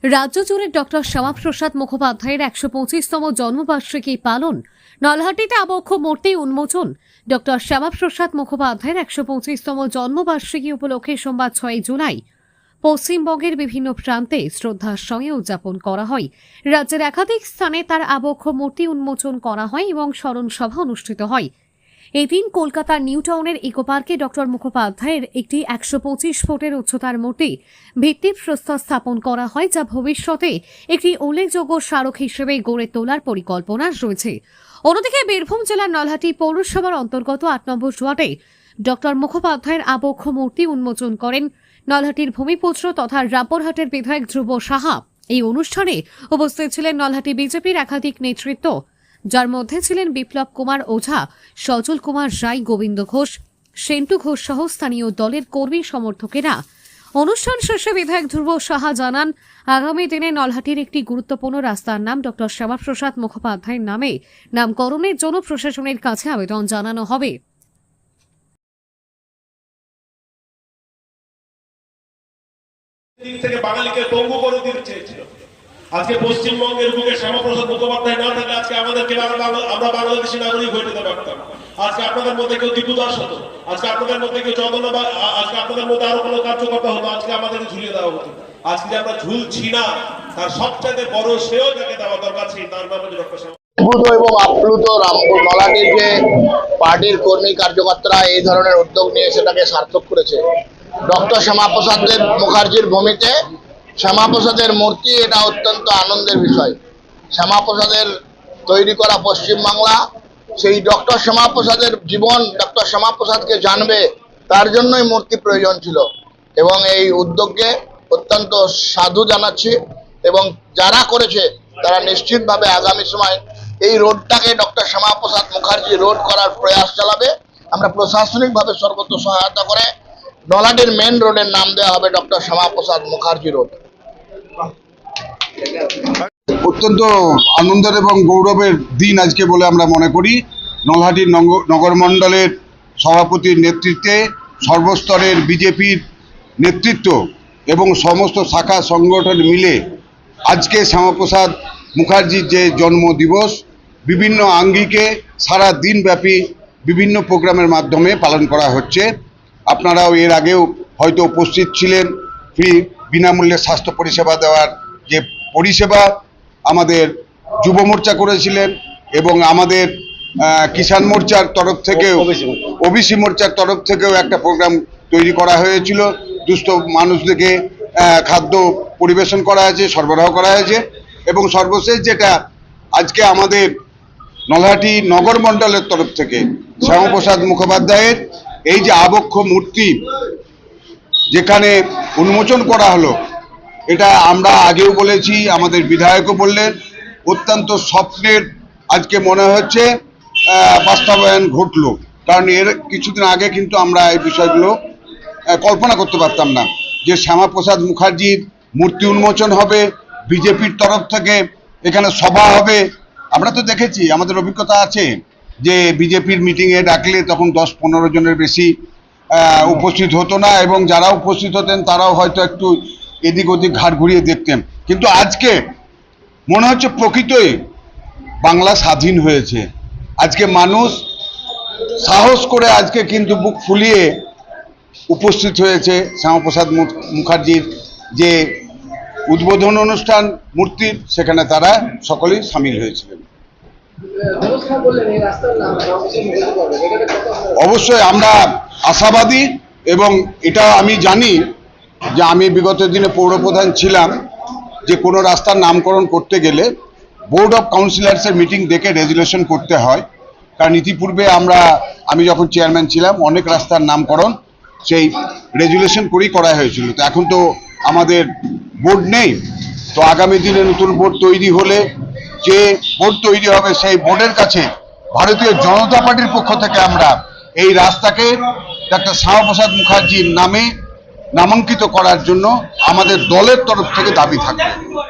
রাজ্য জুড়ে ডক্টর শ্যামাপ্রসাদ মুখোপাধ্যায়ের ১২৫তম জন্মবার্ষিকী পালন। নলহাটিতে আবক্ষ মূর্তি উন্মোচন। ডক্টর শ্যামাপ্রসাদ মুখোপাধ্যায়ের ১২৫তম জন্মবার্ষিকী উপলক্ষে সোমবার ৬ জুলাই পশ্চিমবঙ্গের বিভিন্ন প্রান্তে শ্রদ্ধার সঙ্গে উদযাপন করা হয়। রাজ্যের একাধিক স্থানে তার আবক্ষ মূর্তি উন্মোচন করা হয় এবং স্মরণ সভা অনুষ্ঠিত হয়। এদিন কলকাতার নিউ টাউনের ইকো পার্কে ডক্টর মুখোপাধ্যায়ের একটি ১২৫ ফুটের উচ্চতার মূর্তি ভিত্তিপ্রস্তর স্থাপন করা হয়, যা ভবিষ্যতে একটি উল্লেখযোগ্য স্মারক হিসেবে গড়ে তোলার পরিকল্পনা রয়েছে। অন্যদিকে বীরভূম জেলার নলহাটি পৌরসভার অন্তর্গত ৮ নম্বর ওয়ার্ডে ডক্টর মুখোপাধ্যায়ের আবক্ষ মূর্তি উন্মোচন করেন নলহাটির ভূমিপুত্র তথা রামপুরহাটের বিধায়ক ধ্রুব সাহা। এই অনুষ্ঠানে উপস্থিত ছিলেন নলহাটি বিজেপির একাধিক নেতৃত্ব, যার মধ্যে ছিলেন বিপ্লব কুমার ওঝা, সজল কুমার রায়, গোবিন্দ ঘোষ, সেন্টু ঘোষ সহ স্থানীয় দলের কর্মী সমর্থকেরা। অনুষ্ঠান শেষে বিধায়ক ধ্রুব সাহা জানান, আগামী দিনে নলহাটির একটি গুরুত্বপূর্ণ রাস্তার নাম ডক্টর শ্যামাপ্রসাদ মুখোপাধ্যায়ের নামে নামকরণের জন্য প্রশাসনের কাছে আবেদন জানানো হবে। দিক থেকে বাঙালিকে পঙ্গু করে দিতে চেয়েছিল। আজকে পশ্চিমবঙ্গের বুকে শ্যামাপ্রসাদ মুখোপাধ্যায় না থাকলে আজকে আমাদেরকে আমরা বাংলাদেশি নাগরিক হয়ে যেতে পারতাম। আজকে আপনাদের মধ্যে কেউ দীপু দাস হতো, আজকে আপনাদের মধ্যে কেউ চন্দনা, বা আজকে আপনাদের মধ্যে আরো কোনো কার্যকর্তা হতো, আজকে আমাদেরকে ঝুলিয়ে দেওয়া হতো। আজকে যে আমরা ঝুলছি না, তার সবচেয়ে বড় শ্রেয় যাকে দেওয়া দরকার সেই তার নাম হচ্ছে ডক্টর শ্যামা। এবং আপ্লুত নলহাটির যে পার্টির কর্মী কার্যকর্তারা এই ধরনের উদ্যোগ নিয়ে সেটাকে সার্থক করেছে। ডক্টর শ্যামাপ্রসাদ মুখার্জির ভূমিতে শ্যামাপ্রসাদের মূর্তি, এটা অত্যন্ত আনন্দের বিষয়। শ্যামাপ্রসাদের তৈরি করা পশ্চিমবাংলা সেই ডক্টর শ্যামাপ্রসাদের জীবন, ডক্টর শ্যামাপ্রসাদকে জানবে, তার জন্যই মূর্তি প্রয়োজন ছিল এবং এই উদ্যোগকে অত্যন্ত সাধু জানাচ্ছি। এবং যারা করেছে তারা নিশ্চিতভাবে আগামী সময় এই রোডটাকে ডক্টর শ্যামাপ্রসাদ মুখার্জি রোড করার প্রয়াস চালাবে। আমরা প্রশাসনিকভাবে সর্বত্র সহায়তা করে নলহাটির মেন রোডের নাম দেওয়া হবে ডক্টর শ্যামাপ্রসাদ মুখার্জি রোড। অত্যন্ত আনন্দের এবং গৌরবের দিন আজকে বলে আমরা মনে করি। নলহাটির নগর মণ্ডলের সভাপতির নেতৃত্বে সর্বস্তরের বিজেপির নেতৃত্ব এবং সমস্ত শাখা সংগঠন মিলে আজকে শ্যামাপ্রসাদ মুখার্জির যে জন্মদিবস বিভিন্ন আঙ্গিকে সারা দিনব্যাপী বিভিন্ন প্রোগ্রামের মাধ্যমে পালন করা হচ্ছে। আপনারাও এর আগেও হয়তো উপস্থিত ছিলেন। ফ্রি বিনামূল্যে স্বাস্থ্য পরিষেবা দেওয়ার যে পরিষেবা আমাদের যুব মোর্চা করেছিলেন এবং আমাদের কিষাণ মোর্চার তরফ থেকেও, ওবিসি মোর্চার তরফ থেকেও একটা প্রোগ্রাম তৈরি করা হয়েছিল। দুস্থ মানুষদেরকে খাদ্য পরিবেশন করা হয়েছে, সরবরাহ করা হয়েছে। এবং সর্বশেষ যেটা আজকে আমাদের নলহাটি নগর মণ্ডলের তরফ থেকে শ্যামাপ্রসাদ মুখোপাধ্যায়ের এই যে আবক্ষ মূর্তি যেখানে উন্মোচন করা হলো, এটা আমরা আগেও বলেছি, আমাদের বিধায়কও বললেন, অত্যন্ত স্বপ্নের আজকে মনে হচ্ছে বাস্তবায়ন ঘটলো। কারণ এর কিছুদিন আগে কিন্তু আমরা এই বিষয়গুলো কল্পনা করতে পারতাম না যে শ্যামাপ্রসাদ মুখার্জির মূর্তি উন্মোচন হবে, বিজেপির তরফ থেকে এখানে সভা হবে। আমরা তো দেখেছি, আমাদের অভিজ্ঞতা আছে যে বিজেপির মিটিংয়ে ডাকলে তখন 10-15 জনের বেশি উপস্থিত হতো না, এবং যারা উপস্থিত হতেন তারাও হয়তো একটু এদিক ওদিক ঘাড় ঘুরিয়ে দেখতেন। কিন্তু আজকে মনে হচ্ছে প্রকৃতই বাংলা স্বাধীন হয়েছে। আজকে মানুষ সাহস করে আজকে কিন্তু বুক ফুলিয়ে উপস্থিত হয়েছে শ্যামাপ্রসাদ মুখার্জির যে উদ্বোধন অনুষ্ঠান মূর্তির, সেখানে তারা সকলেই সামিল হয়েছিলেন। অবশ্যই আমরা আশাবাদী, এবং এটা আমি জানি যে আমি বিগত দিনে পৌরপ্রধান ছিলাম, যে কোনো রাস্তার নামকরণ করতে গেলে বোর্ড অফ কাউন্সিলর্সের মিটিং ডেকে রেজুলেশন করতে হয়। কারণ ইতিপূর্বে আমি যখন চেয়ারম্যান ছিলাম অনেক রাস্তার নামকরণ সেই রেজুলেশন করেই করা হয়েছিল। তো এখন তো আমাদের বোর্ড নেই, তো আগামী দিনে নতুন বোর্ড তৈরি হলে যে বোর্ড তৈরি হবে সেই বোর্ডের কাছে ভারতীয় জনতা পার্টির পক্ষ থেকে আমরা এই রাস্তাকে ডক্টর শ্যামাপ্রসাদ মুখার্জির নামে নামাঙ্কিত করার জন্য আমাদের দলের তরফ থেকে দাবি থাকবে।